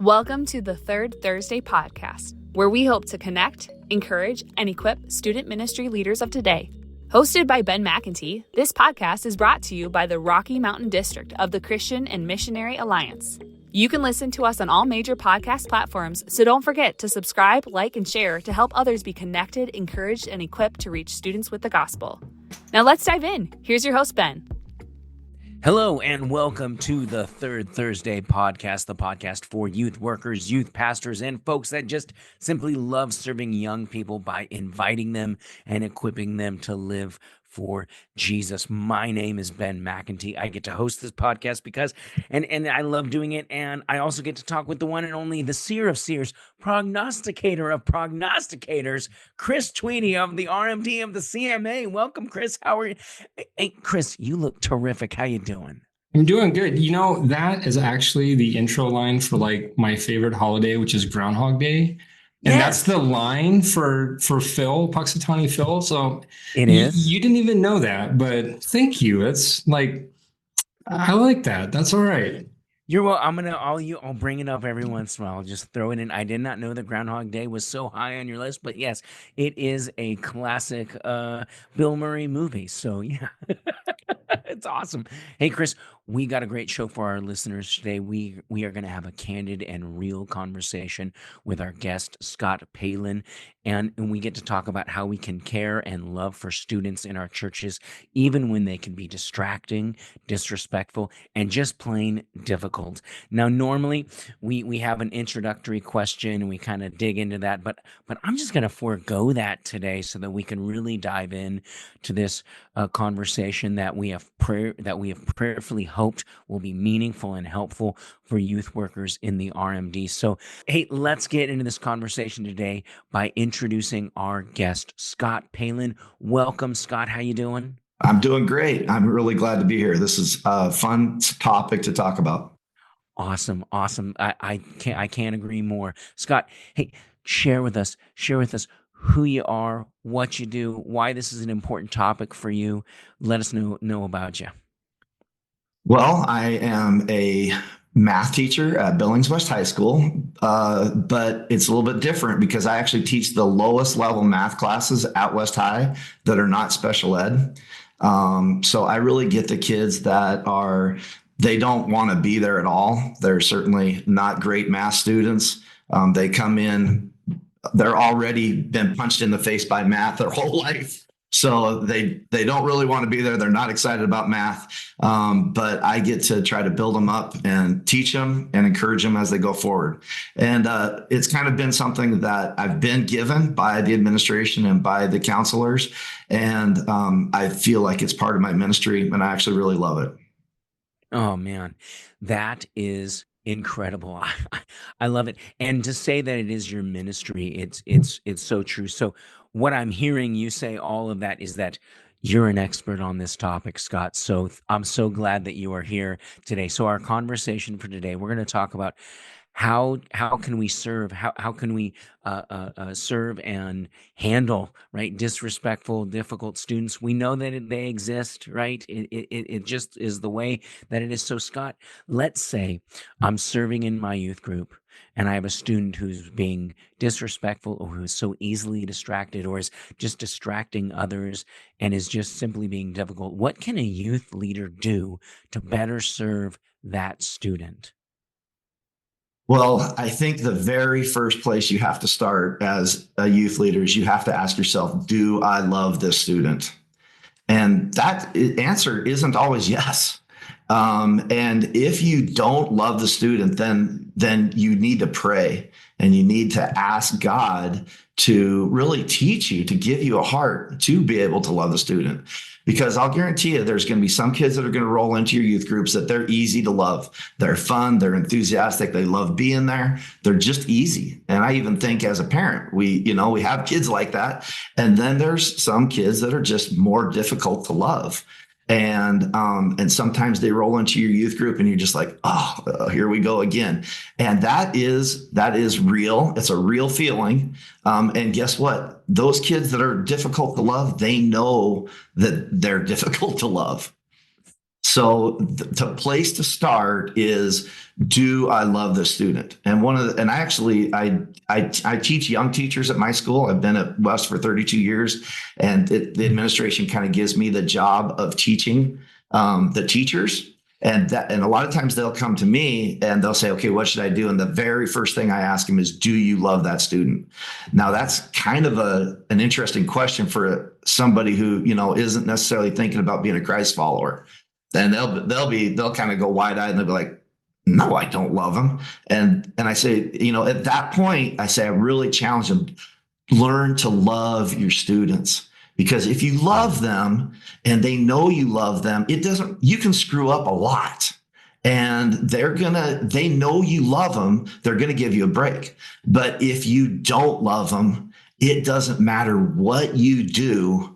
Welcome to the Third Thursday podcast, where we hope to connect, encourage, and equip student ministry leaders of today. Hosted by Ben McEntee, this podcast is brought to you by the Rocky Mountain District of the Christian and Missionary Alliance. You can listen to us on all major podcast platforms, so don't forget to subscribe, like, and share to help others be connected, encouraged, and equipped to reach students with the gospel. Now let's dive in. Here's your host, Ben. Hello and welcome to the Third Thursday podcast, the podcast for youth workers, youth pastors, and folks that just simply love serving young people by inviting them and equipping them to live for Jesus. My name is Ben McEntee. I get to host this podcast because, and I love doing it, and I also get to talk with the one and only, the seer of seers, prognosticator of prognosticators, Chris Tweedy of the RMD of the C&MA. Welcome, Chris. How are you? Hey, Chris, you look terrific. How you doing? I'm doing good. You know, that is actually the intro line for like my favorite holiday, which is Groundhog Day. And That's the line for Phil, Puxatawny Phil. So it is. You didn't even know that, but thank you. It's like, I like that. That's all right. You're well. I'll bring it up every once in a while. I'll just throw it in. I did not know that Groundhog Day was so high on your list, but yes, it is a classic Bill Murray movie. So yeah, it's awesome. Hey, Chris, we got a great show for our listeners today. We are going to have a candid and real conversation with our guest, Scott Palin, and we get to talk about how we can care and love for students in our churches, even when they can be distracting, disrespectful, and just plain difficult. Now, normally we have an introductory question and we kind of dig into that, but I'm just going to forego that today so that we can really dive in to this conversation that we have prayerfully hoped will be meaningful and helpful for youth workers in the RMD. So, hey, let's get into this conversation today by introducing our guest, Scott Palin. Welcome, Scott. How you doing? I'm doing great. I'm really glad to be here. This is a fun topic to talk about. Awesome. I can't agree more. Scott, hey, share with us who you are, what you do, why this is an important topic for you. Let us know about you. Well, I am a math teacher at Billings West High School, but it's a little bit different because I actually teach the lowest level math classes at West High that are not special ed. So I really get the kids that they don't want to be there at all. They're certainly not great math students. They come in, they're already been punched in the face by math their whole life. So they don't really want to be there. They're not excited about math. But I get to try to build them up and teach them and encourage them as they go forward. And it's kind of been something that I've been given by the administration and by the counselors. And I feel like it's part of my ministry, and I actually really love it. Oh, man, that is incredible. I love it. And to say that it is your ministry, it's so true. So what I'm hearing you say, all of that, is that you're an expert on this topic, Scott. So I'm so glad that you are here today. So our conversation for today, we're going to talk about how can we serve? How can we serve and handle, right, disrespectful, difficult students? We know that they exist, right? It just is the way that it is. So, Scott, let's say I'm serving in my youth group, and I have a student who's being disrespectful or who's so easily distracted or is just distracting others and is just simply being difficult. What can a youth leader do to better serve that student? Well, I think the very first place you have to start as a youth leader is you have to ask yourself, do I love this student? And that answer isn't always yes. And if you don't love the student, then you need to pray and you need to ask God to really teach you, to give you a heart to be able to love the student. Because I'll guarantee you there's going to be some kids that are going to roll into your youth groups that they're easy to love. They're fun. They're enthusiastic. They love being there. They're just easy. And I even think as a parent, we have kids like that. And then there's some kids that are just more difficult to love. And sometimes they roll into your youth group and you're just like, oh, here we go again. And that is real. It's a real feeling. And guess what? Those kids that are difficult to love, they know that they're difficult to love. So the place to start is, do I love the student? And I teach young teachers at my school. I've been at West for 32 years, and the administration kind of gives me the job of teaching the teachers. And a lot of times they'll come to me and they'll say, okay, what should I do? And the very first thing I ask them is, do you love that student? Now that's kind of an interesting question for somebody who, isn't necessarily thinking about being a Christ follower. And they'll kind of go wide eyed and they'll be like, no, I don't love them. And I say, at that point, I really challenge them, learn to love your students. Because if you love them and they know you love them, you can screw up a lot, and they know you love them. They're going to give you a break. But if you don't love them, it doesn't matter what you do.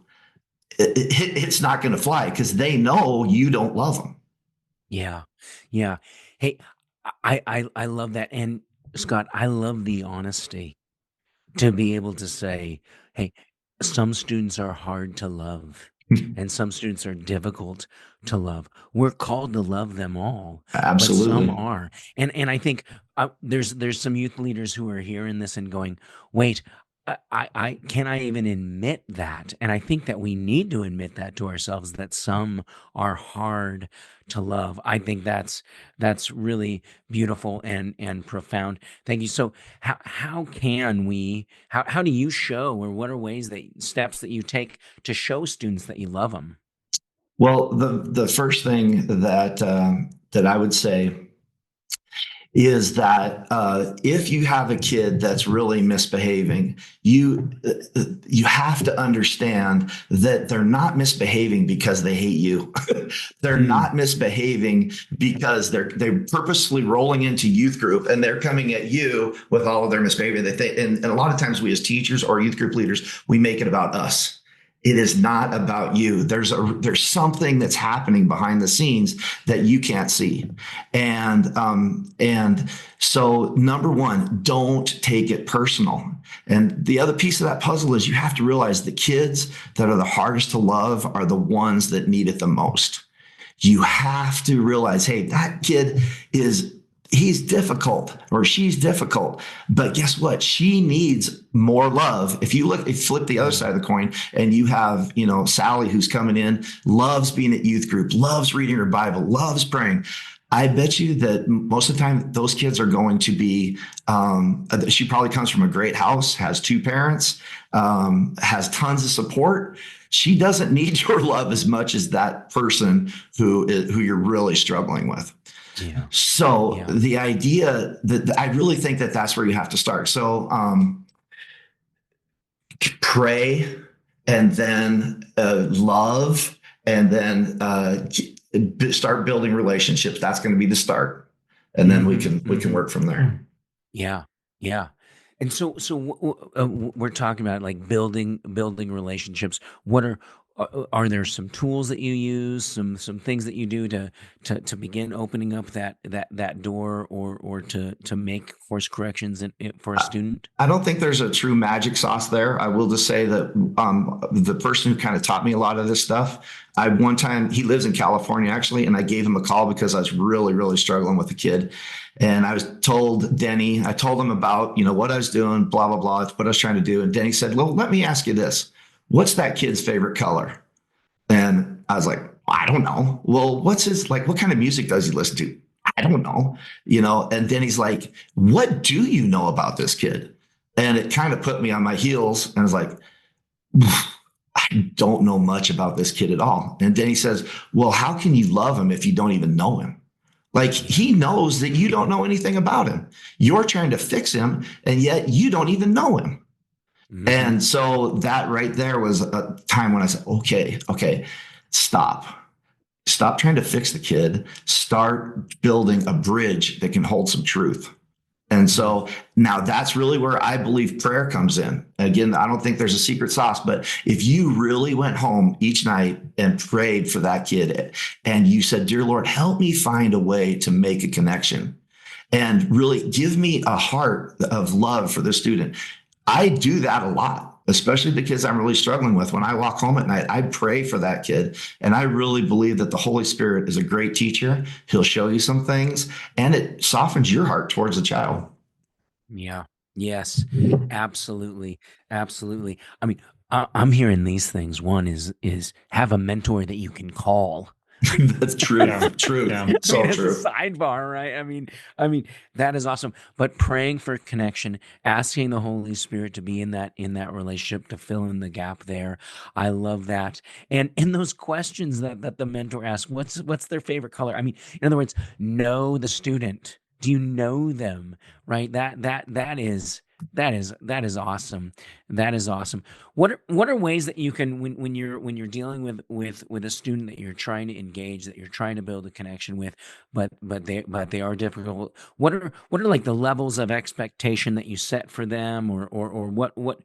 It's not going to fly because they know you don't love them. Yeah. Yeah. Hey, I love that. And Scott, I love the honesty to be able to say, hey, some students are hard to love and some students are difficult to love. We're called to love them all. Absolutely. But some are. And I think there's some youth leaders who are hearing this and going, wait, I can I even admit that? And I think that we need to admit that to ourselves, that some are hard to love. I think that's really beautiful and profound. Thank you. So how do you show, or what are steps that you take to show students that you love them? Well, the first thing that I would say is that if you have a kid that's really misbehaving, you have to understand that they're not misbehaving because they hate you. They're not misbehaving because they're purposely rolling into youth group and they're coming at you with all of their misbehavior. And a lot of times we as teachers or youth group leaders, we make it about us. It is not about you. There's something that's happening behind the scenes that you can't see. And so number one, don't take it personal. And the other piece of that puzzle is you have to realize the kids that are the hardest to love are the ones that need it the most. You have to realize, hey, that kid he's difficult or she's difficult, but guess what? She needs more love. If you flip the other side of the coin and you have, Sally who's coming in, loves being at youth group, loves reading her Bible, loves praying. I bet you that most of the time those kids are going to be, she probably comes from a great house, has two parents, has tons of support. She doesn't need your love as much as that person who you're really struggling with. Yeah. So the idea that I really think that that's where you have to start. So pray, and then love, and then start building relationships. That's going to be the start, and then we can work from there. Yeah, yeah. And so we're talking about like building relationships. What are there some tools that you use, some things that you do to begin opening up that door or to make course corrections for a student? I don't think there's a true magic sauce there. I will just say that the person who kind of taught me a lot of this stuff, one time, he lives in California actually, and I gave him a call because I was really, really struggling with a kid. And I told him about, what I was doing, blah, blah, blah, what I was trying to do. And Denny said, well, let me ask you this. What's that kid's favorite color? And I was like, I don't know. Well, what kind of music does he listen to? I don't know, and then he's like, what do you know about this kid? And it kind of put me on my heels. And I was like, I don't know much about this kid at all. And then he says, well, how can you love him if you don't even know him? Like, he knows that you don't know anything about him. You're trying to fix him, and yet you don't even know him. Mm-hmm. And so that right there was a time when I said, okay, stop trying to fix the kid, start building a bridge that can hold some truth. And so now that's really where I believe prayer comes in. Again, I don't think there's a secret sauce, but if you really went home each night and prayed for that kid and you said, dear Lord, help me find a way to make a connection and really give me a heart of love for the student. I do that a lot, especially the kids I'm really struggling with. When I walk home at night, I pray for that kid. And I really believe that the Holy Spirit is a great teacher. He'll show you some things, and it softens your heart towards the child. Yeah. Yes. Absolutely. Absolutely. I mean, I'm hearing these things. One is have a mentor that you can call. That's true. Yeah. True. Yeah. So As true. a sidebar, right? I mean, that is awesome. But praying for connection, asking the Holy Spirit to be in that relationship, to fill in the gap there. I love that. And those questions that the mentor asks, what's their favorite color? I mean, in other words, know the student. Do you know them? Right? That is awesome. That is awesome. What are ways that you can, when you're dealing with a student that you're trying to engage, that you're trying to build a connection with, but they are difficult. What are like the levels of expectation that you set for them, or what Like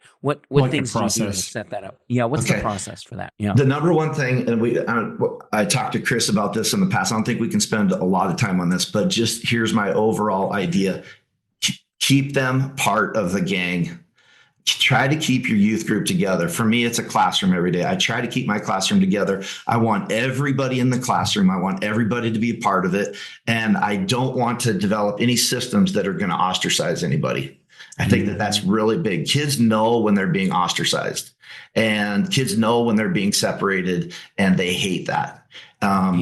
the things do you do to process. set that up? Yeah, what's the Okay. process for that? Yeah. The number one thing, and I talked to Chris about this in the past. I don't think we can spend a lot of time on this, but just here's my overall idea. Keep them part of the gang. Try to keep your youth group together. For me, it's a classroom every day. I try to keep my classroom together. I want everybody in the classroom. I want everybody to be a part of it. And I don't want to develop any systems that are going to ostracize anybody. I think that that's really big. Kids know when they're being ostracized, and kids know when they're being separated, and they hate that.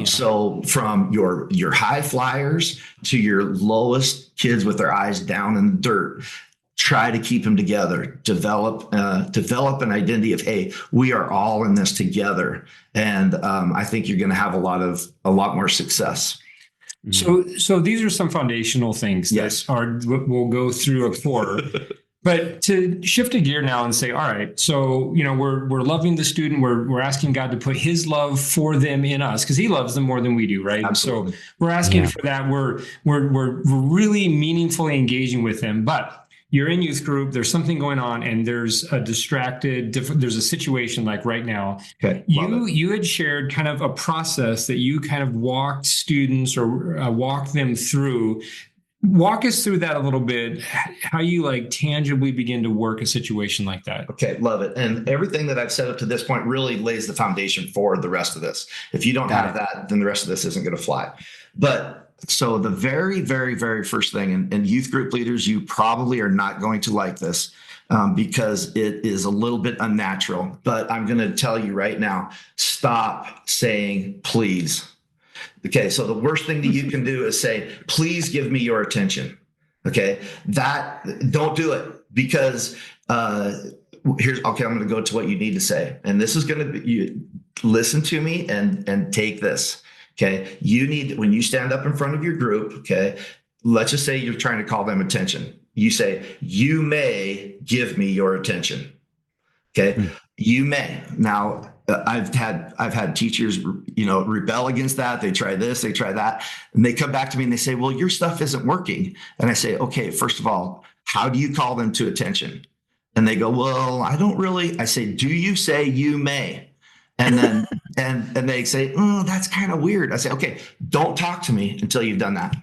So from your high flyers to your lowest kids with their eyes down in the dirt, try to keep them together. Develop an identity of, hey, we are all in this together, and I think you're going to have a lot more success. So these are some foundational things Yes. that we'll go through a core. But to shift a gear now and say, all right, so we're loving the student, we're asking God to put His love for them in us, because He loves them more than we do, right? Absolutely. So we're asking for that. We're really meaningfully engaging with them, but you're in youth group, there's something going on, and there's there's a situation like right now. Okay. You had shared kind of a process that you kind of walked students or walked them through. Walk us through that a little bit, how you tangibly begin to work a situation like that. Okay, love it. And everything that I've said up to this point really lays the foundation for the rest of this. If you don't have that, then the rest of this isn't going to fly. But so the very, very, very first thing, and youth group leaders, you probably are not going to like this because it is a little bit unnatural. But I'm going to tell you right now, stop saying please. Okay, so the worst thing that you can do is say, please give me your attention. Okay, don't do it, because I'm going to go to what you need to say. And this is going to be, you listen to me and take this. Okay, when you stand up in front of your group, okay, let's just say you're trying to call them attention. You say, you may give me your attention. Okay, you may. Now, I've had teachers, rebel against that. They try this, they try that, and they come back to me and they say, well, your stuff isn't working. And I say, okay, first of all, how do you call them to attention? And they go, well, I don't really. I say, do you say you may? And then, and they say, oh, that's kind of weird. I say, okay, don't talk to me until you've done that.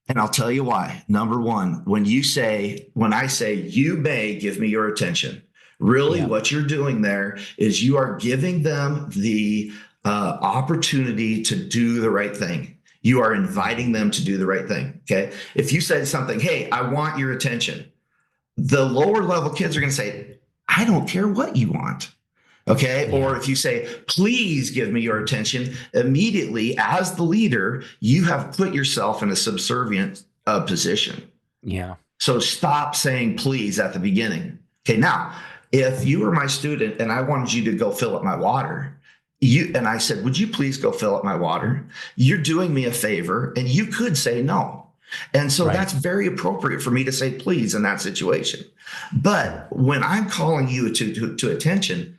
And I'll tell you why. Number one, when I say you may give me your attention, really, what you're doing there is you are giving them the opportunity to do the right thing. You are inviting them to do the right thing. Okay. If you say something, hey, I want your attention, the lower level kids are going to say, I don't care what you want. Okay. Or if you say, please give me your attention, immediately as the leader, you have put yourself in a subservient position. Yeah. So stop saying please at the beginning. Okay. Now, if you were my student and I wanted you to go fill up my water, and I said, would you please go fill up my water? You're doing me a favor, and you could say no. And so that's very appropriate for me to say please in that situation. But when I'm calling you to attention,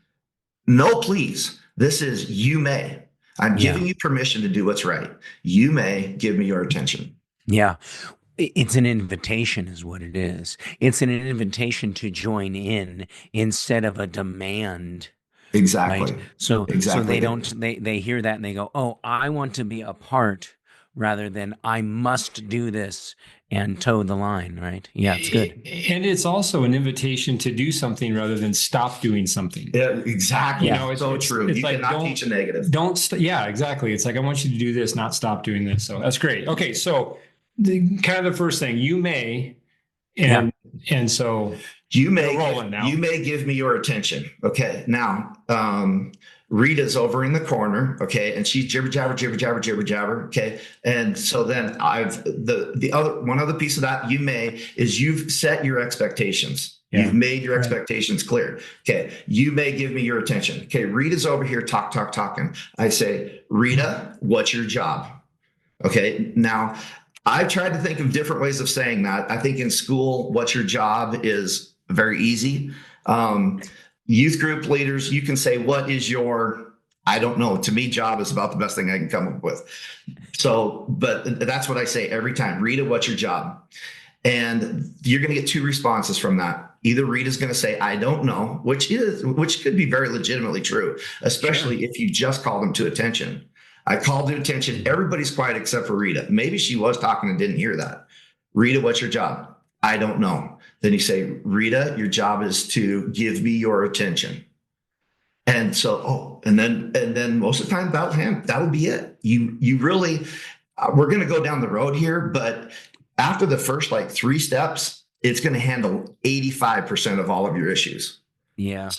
no, please. This is you may. I'm giving you permission to do what's right. You may give me your attention. Yeah. It's an invitation is what it is. It's an invitation to join in instead of a demand. Exactly. Right? So they hear that and they go, oh, I want to be a part, rather than I must do this and toe the line, right? Yeah, it's good. And it's also an invitation to do something rather than stop doing something. Yeah, exactly. You know, it's so true. It's You like, cannot teach a negative. Yeah, exactly. It's like, I want you to do this, not stop doing this. So that's great. Okay. So kind of the first thing, you may, and so you may give me your attention. Okay. Now, Rita's over in the corner. Okay. And she's jibber jabber, jibber jabber, jibber jabber. Okay. And so then one other piece of that is you've set your expectations. Yeah. You've made your expectations clear. Okay. You may give me your attention. Okay. Rita's over here talking. I say, Rita, what's your job? Okay. Now, I've tried to think of different ways of saying that. I think in school, what's your job is very easy. Youth group leaders, you can say, what is your, I don't know. To me, job is about the best thing I can come up with. So, but that's what I say every time. Rita, what's your job? And you're going to get two responses from that. Either Rita's going to say, I don't know, which could be very legitimately true, especially if you just call them to attention. I called to attention. Everybody's quiet except for Rita. Maybe she was talking and didn't hear that. Rita, what's your job? I don't know. Then you say, Rita, your job is to give me your attention. And so, and then most of the time that'll be it. You really, we're going to go down the road here, but after the first like 3 steps, it's going to handle 85% of all of your issues. Yeah.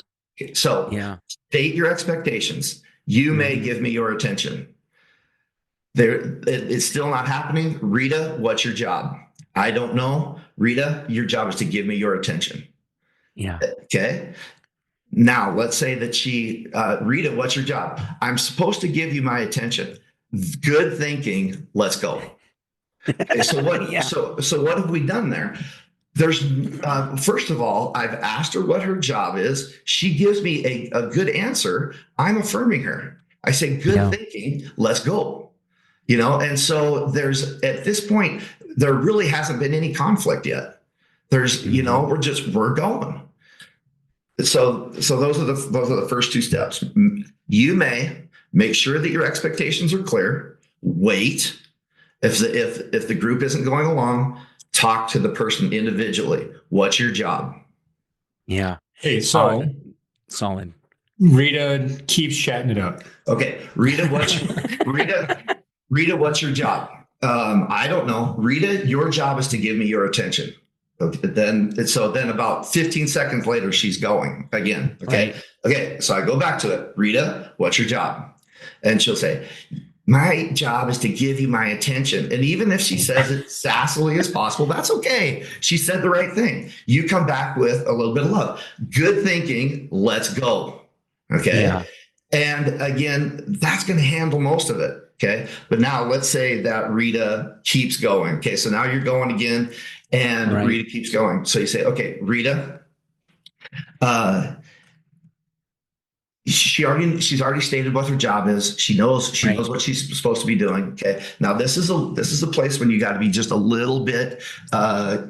So state your expectations. You may give me your attention. It's still not happening. Rita, what's your job? I don't know. Rita, your job is to give me your attention. Yeah. Okay. Now let's say that Rita, what's your job? I'm supposed to give you my attention. Good thinking. Let's go. Okay, so what? So what have we done there? There's first of all, I've asked her what her job is. She gives me a good answer. I'm affirming her. I say, good thinking. Let's go. And so at this point, there really hasn't been any conflict yet. There's, we're going. So those are the first 2 steps. You may make sure that your expectations are clear. Wait. If the group isn't going along, talk to the person individually. What's your job? Yeah. Hey, so solid. Rita keeps chatting it up. Okay, Rita, what's your job? I don't know. Rita, your job is to give me your attention. Okay, then about 15 seconds later, she's going again. Okay. Right. Okay. So I go back to it. Rita, what's your job? And she'll say, my job is to give you my attention. And even if she says it sassily as possible, that's okay. She said the right thing. You come back with a little bit of love. Good thinking. Let's go. Okay. Yeah. And again, that's going to handle most of it. Okay. But now let's say that Rita keeps going. Okay. So now you're going again and Rita keeps going. So you say, okay, Rita, she's already stated what her job is. She knows what she's supposed to be doing. Okay. Now this is a place when you got to be just a little bit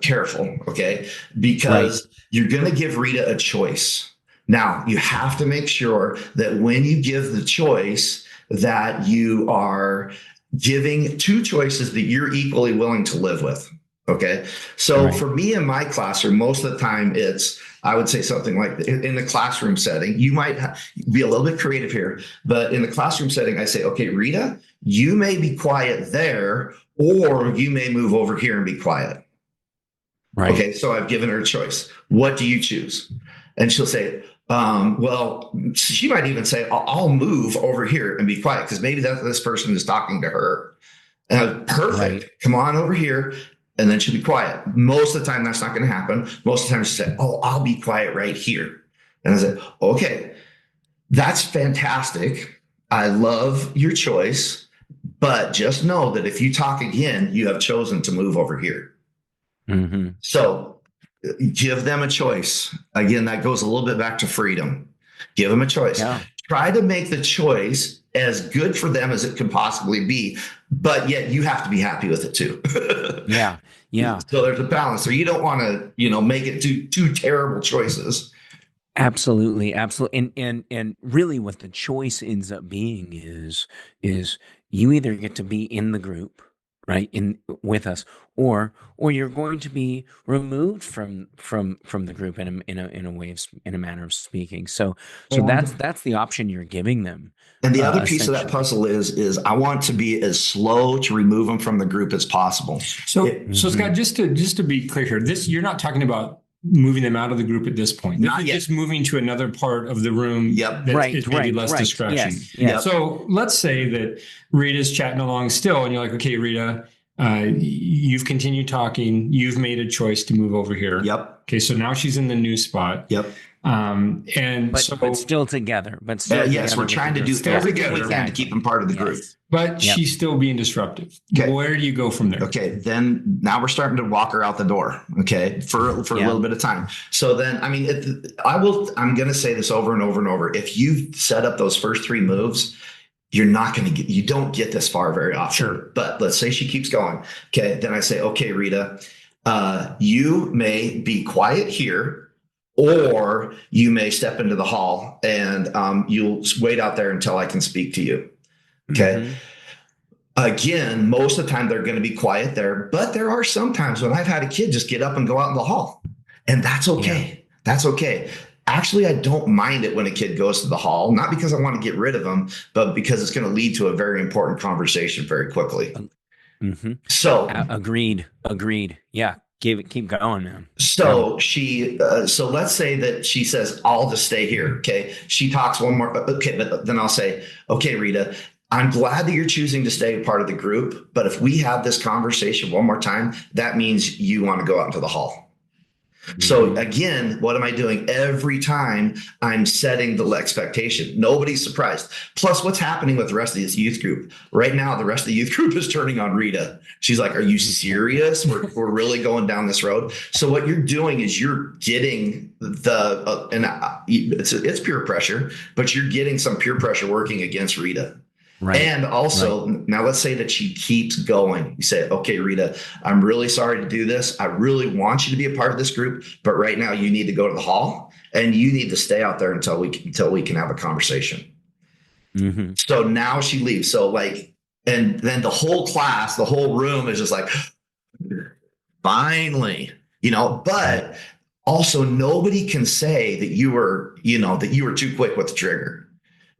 careful. Okay. Because you're going to give Rita a choice. Now you have to make sure that when you give the choice that you are giving 2 choices that you're equally willing to live with. Okay. So for me in my classroom, most of the time I would say something like in the classroom setting, you might be a little bit creative here, but in the classroom setting, I say, okay, Rita, you may be quiet there, or you may move over here and be quiet. Right. Okay. So I've given her a choice. What do you choose? And she'll say, well, she might even say, I'll move over here and be quiet because maybe this person is talking to her. Perfect. Right. Come on over here. And then she'll be quiet. Most of the time, that's not going to happen. Most of the time, she said, oh, I'll be quiet right here. And I said, okay, that's fantastic. I love your choice. But just know that if you talk again, you have chosen to move over here. Mm-hmm. So give them a choice. Again, that goes a little bit back to freedom. Give them a choice. Yeah. Try to make the choice as good for them as it can possibly be, but yet you have to be happy with it too. Yeah. Yeah. So there's a balance. So you don't want to, make it two terrible choices. Absolutely. Absolutely. And really what the choice ends up being is you either get to be in the group right, in with us, or you're going to be removed from the group in a way of in a manner of speaking. So that's the option you're giving them. And the other piece of that Essentially. puzzle is I want to be as slow to remove them from the group as possible. So Scott, just to be clear here, you're not talking about moving them out of the group at this point. Not yet. Just moving to another part of the room. Yep. That is maybe less distraction. Yes. Yes. So let's say that Rita's chatting along still, and you're like, okay, Rita, you've continued talking. You've made a choice to move over here. Yep. Okay. So now she's in the new spot. Yep. But still together. But still, yes, we're trying to do everything we can to keep them part of the group. But she's still being disruptive. Okay. Where do you go from there? Okay. Then now we're starting to walk her out the door. Okay. For a little bit of time. So then, I mean, I'm going to say this over and over and over. If you set up those first 3 moves, you don't get this far very often. Sure. But let's say she keeps going. Okay. Then I say, okay, Rita, you may be quiet here, or you may step into the hall and you'll wait out there until I can speak to you. Okay. Again, most of the time they're going to be quiet there, but there are some times when I've had a kid just get up and go out in the hall, and that's okay. Yeah. That's okay. Actually, I don't mind it when a kid goes to the hall, not because I want to get rid of them, but because it's going to lead to a very important conversation very quickly. So agreed. Yeah. Keep going, man. So so let's say that she says, I'll just stay here. Okay. She talks one more. Okay. But then I'll say, okay, Rita, I'm glad that you're choosing to stay a part of the group. But if we have this conversation one more time, that means you want to go out into the hall. So again, what am I doing? Every time I'm setting the expectation. Nobody's surprised. Plus, what's happening with the rest of this youth group? Right now, the rest of the youth group is turning on Rita. She's like, are you serious? We're really going down this road. So what you're doing is you're getting it's peer pressure, but you're getting some peer pressure working against Rita. Right. And also, now let's say that she keeps going. You say, okay, Rita, I'm really sorry to do this. I really want you to be a part of this group, but right now you need to go to the hall and you need to stay out there until we can have a conversation. So now she leaves. So and then the whole class, the whole room is just like, finally, but also nobody can say that you were too quick with the trigger.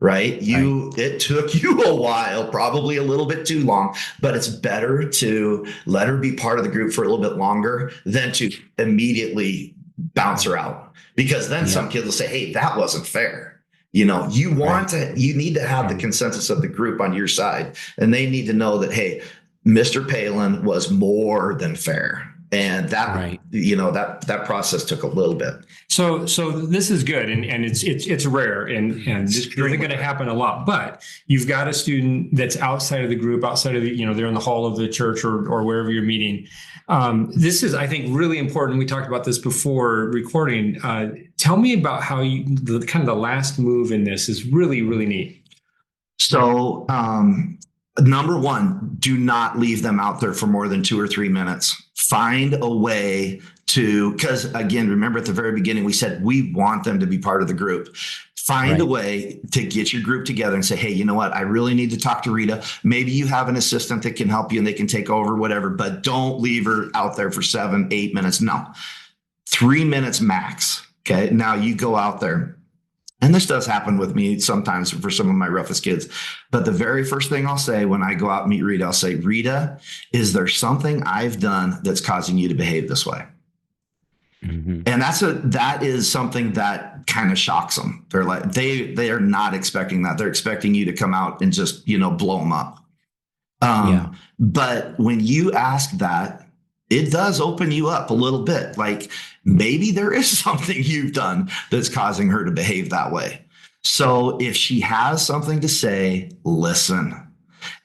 Right. It took you a while, probably a little bit too long, but it's better to let her be part of the group for a little bit longer than to immediately bounce her out, because then some kids will say, hey, that wasn't fair. You need to have the consensus of the group on your side, and they need to know that, hey, Mr. Palin was more than fair. And that, that process took a little bit. So this is good. And it's rare and this isn't going to happen a lot, but you've got a student that's outside of the group, outside of the, they're in the hall of the church or wherever you're meeting. This is, I think, really important. We talked about this before recording. Tell me about how the last move in this is really, really neat. So, number one, do not leave them out there for more than 2 or 3 minutes. Find a way because again, remember at the very beginning, we said we want them to be part of the group. Find a way to get your group together and say, hey, you know what? I really need to talk to Rita. Maybe you have an assistant that can help you and they can take over, whatever, but don't leave her out there for 7, 8 minutes. No, 3 minutes max. Okay. Now you go out there. And this does happen with me sometimes for some of my roughest kids. But the very first thing I'll say when I go out and meet Rita, I'll say, Rita, is there something I've done that's causing you to behave this way? And that is something that kind of shocks them. They're like, they are not expecting that. They're expecting you to come out and just, blow them up. But when you ask that, it does open you up a little bit. Like maybe there is something you've done that's causing her to behave that way. So if she has something to say, listen.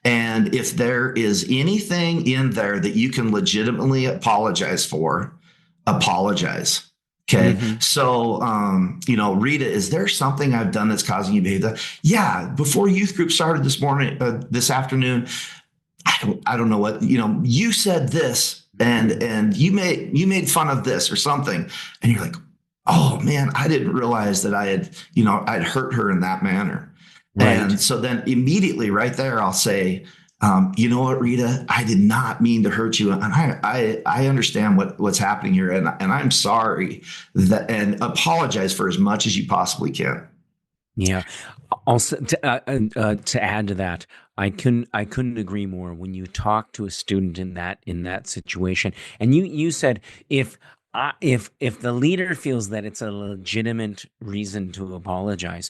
And if there is anything in there that you can legitimately apologize for, apologize. Okay. So, Rita, is there something I've done that's causing you to behave that? Yeah. Before youth group started this afternoon, I don't know what, you said this. And you made fun of this or something. And you're like, oh man, I didn't realize that I'd hurt her in that manner. Right. And so then immediately right there, I'll say, You know what, Rita, I did not mean to hurt you. And I understand what's happening here. And I'm sorry and apologize for as much as you possibly can. Yeah. Also, to add to that, I couldn't agree more. When you talk to a student in that situation, and you said if the leader feels that it's a legitimate reason to apologize,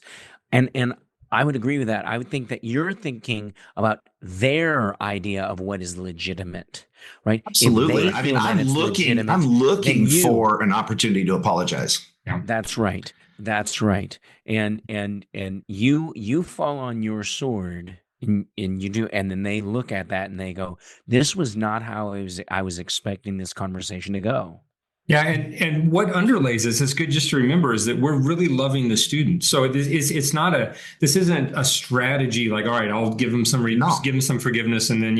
and I would agree with that. I would think that you're thinking about their idea of what is legitimate, right? If Absolutely. they I mean, feel that it's I'm legitimate, then looking you. for an opportunity to apologize. Yeah. That's right. That's right. And you fall on your sword, and you do, and then they look at that and they go, "This was not how I was expecting this conversation to go." Yeah, and what underlays this, it's good just to remember, is that we're really loving the student. So it's not this isn't a strategy like, all right, I'll give them No. give them some forgiveness, and then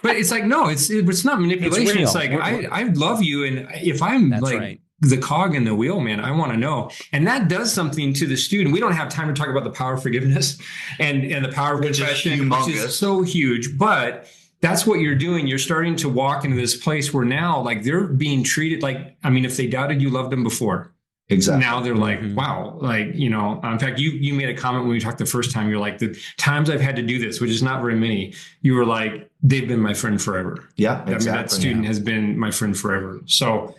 but it's like, no, it's not manipulation. real. It's like, We're- I love you, and if I'm That's like right. the cog in the wheel, man, I want to know, and that does something to the student. We don't have time to talk about the power of forgiveness and the power of Which is confession, which humongous. is so huge, but. That's what you're doing. You're starting to walk into this place where now, like, they're being treated like, I mean, if they doubted you loved them before, Exactly. now they're like, Mhm. wow, like, in fact, you made a comment when we talked the first time. You're like, the times I've had to do this, which is not very many, you were like, they've been my friend forever. Yeah, I mean, exactly. that student has been my friend forever. So,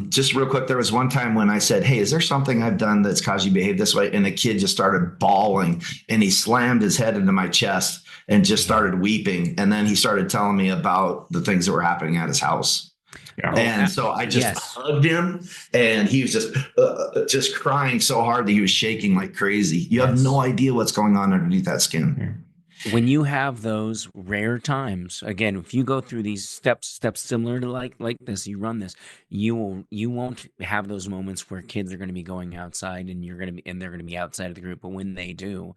Just real quick, there was one time when I said, "Hey, is there something I've done that's caused you to behave this way?" And the kid just started bawling, and he slammed his head into my chest and just started weeping. And then he started telling me about the things that were happening at his house. yeah. And so I just Yes. hugged him, and he was just crying so hard that he was shaking like crazy. You have Yes. no idea what's going on underneath that skin. When you have those rare times, again, if you go through these steps similar to like this, you run this, you won't have those moments where kids are going to be going outside and they're going to be outside of the group. But when they do,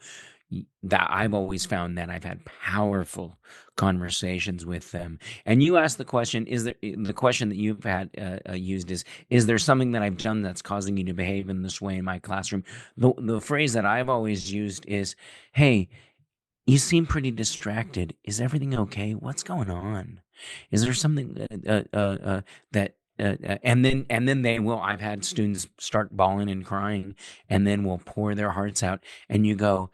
that I've always found that I've had powerful conversations with them. And you asked the question, the question that you've had used is there something that I've done that's causing you to behave in this way in my classroom? The phrase that I've always used is, "Hey, you seem pretty distracted. Is everything okay? What's going on? Is there something that?" And then they will. I've had students start bawling and crying, and then will pour their hearts out, and you go,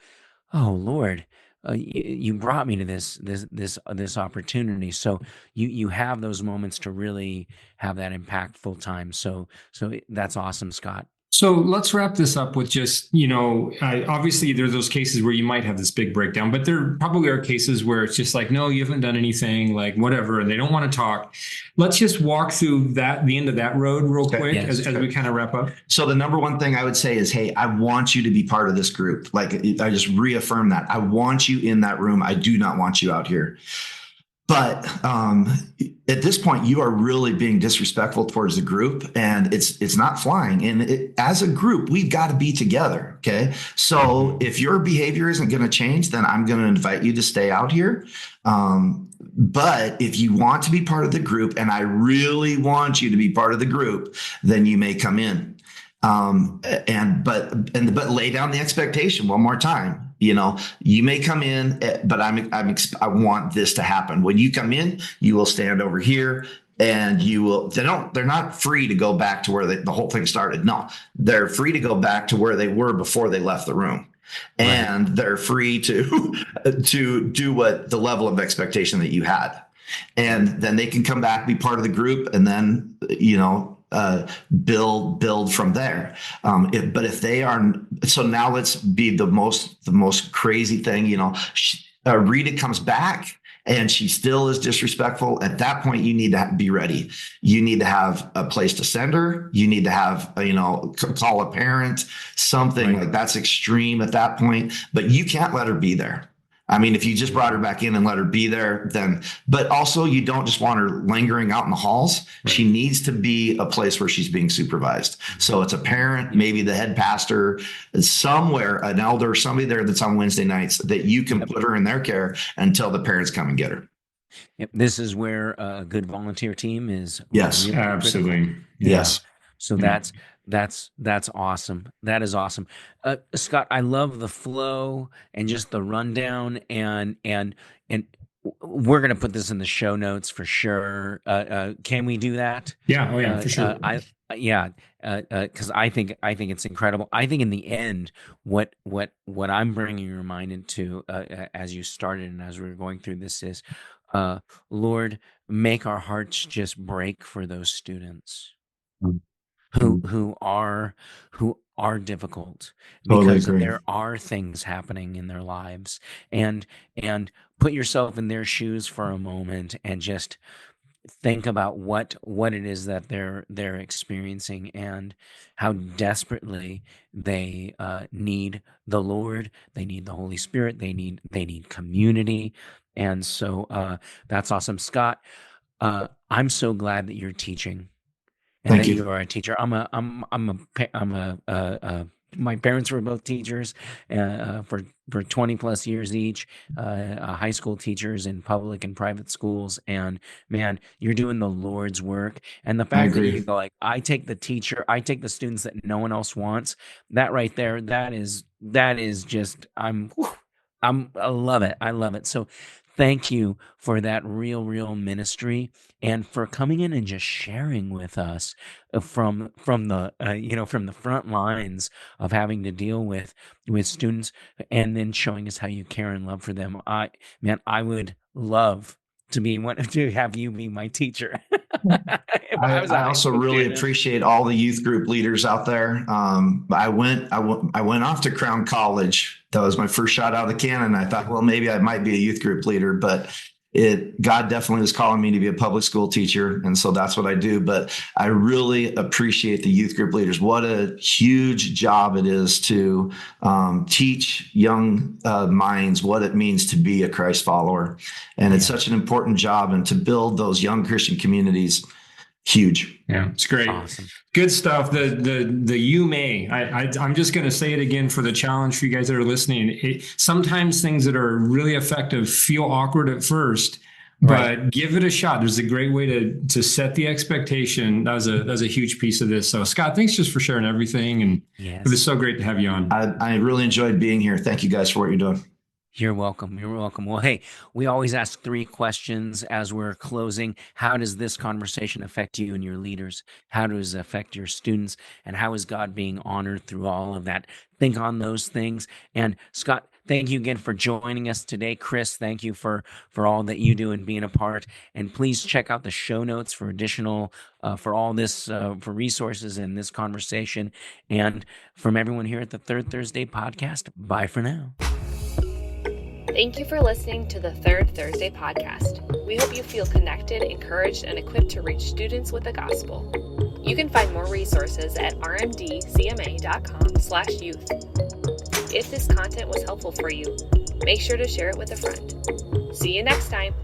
"Oh Lord, you brought me to this opportunity." So you have those moments to really have that impactful time. So that's awesome, Scott. So let's wrap this up with just, obviously there are those cases where you might have this big breakdown, but there probably are cases where it's just like, no, you haven't done anything, like whatever, and they don't want to talk. Let's just walk through the end of that road real quick Yes. as we kind of wrap up. So the number one thing I would say is, hey, I want you to be part of this group. Like, I just reaffirm that. I want you in that room. I do not want you out here. But at this point, you are really being disrespectful towards the group, and it's not flying. And as a group, we've got to be together. Okay. So if your behavior isn't going to change, then I'm going to invite you to stay out here. But if you want to be part of the group, and I really want you to be part of the group, then you may come in. But lay down the expectation one more time. You may come in, but I want this to happen. When you come in, you will stand over here, and they're not free to go back to where the whole thing started. No, they're free to go back to where they were before they left the room. And they're free to do what the level of expectation that you had. And then they can come back, be part of the group, and then, build from there. But if they are, so now let's be the most crazy thing, Rita comes back and she still is disrespectful. At that point, you need to be ready. You need to have a place to send her. You need to have, call a parent, something like that's extreme at that point, but you can't let her be there. I mean, if you just brought her back in and let her be there, but also you don't just want her lingering out in the halls. Right. She needs to be a place where she's being supervised. So it's a parent, maybe the head pastor, somewhere, an elder, somebody there that's on Wednesday nights that you can put her in their care until the parents come and get her. Yep. This is where a good volunteer team is. Yes, really absolutely. Critical. Yes. So that's awesome. That is awesome. Scott, I love the flow and just the rundown and we're going to put this in the show notes for sure. Can we do that? Yeah. Oh yeah, for sure. Because I think it's incredible. I think in the end, what I'm bringing your mind into as you started and as we were going through this is, Lord, make our hearts just break for those students Mhm. who are difficult, Totally because agree. there are things happening in their lives, and put yourself in their shoes for a moment and just think about what it is that they're experiencing, and how desperately they need the Lord, they need the Holy Spirit, they need community. And so that's awesome, Scott. I'm so glad that you're teaching and Thank that you. you are a teacher. My parents were both teachers for 20 plus years each, high school teachers in public and private schools. And man, you're doing the Lord's work. And the I fact that you agree. go like, I take the students that no one else wants, that right there, that is just, I love it. I love it. So thank you for that real ministry, and for coming in and just sharing with us from the from the front lines of having to deal with students, and then showing us how you care and love for them. I would love to have you be my teacher. If I was a I high also school really student. appreciate all the youth group leaders out there. I went off to Crown College. That was my first shot out of the cannon. I thought, well, maybe I might be a youth group leader, but God definitely was calling me to be a public school teacher, and so that's what I do. But I really appreciate the youth group leaders. What a huge job it is to teach young minds what it means to be a Christ follower, and it's such an important job, and to build those young Christian communities. Huge. Yeah, it's great. Awesome. Good stuff. The C&MA. I'm just going to say it again for the challenge for you guys that are listening. Sometimes things that are really effective feel awkward at first, but give it a shot. There's a great way to set the expectation. That was a huge piece of this. So Scott, thanks just for sharing everything, and it was so great to have you on. I really enjoyed being here. Thank you guys for what you're doing. You're welcome. You're welcome. Well, hey, we always ask 3 questions as we're closing. How does this conversation affect you and your leaders? How does it affect your students? And how is God being honored through all of that? Think on those things. And Scott, thank you again for joining us today. Chris, thank you for all that you do and being a part. And please check out the show notes for additional, for all this, for resources in this conversation. And from everyone here at the Third Thursday podcast, bye for now. Thank you for listening to the Third Thursday podcast. We hope you feel connected, encouraged, and equipped to reach students with the gospel. You can find more resources at rmdcma.com/youth. If this content was helpful for you, make sure to share it with a friend. See you next time.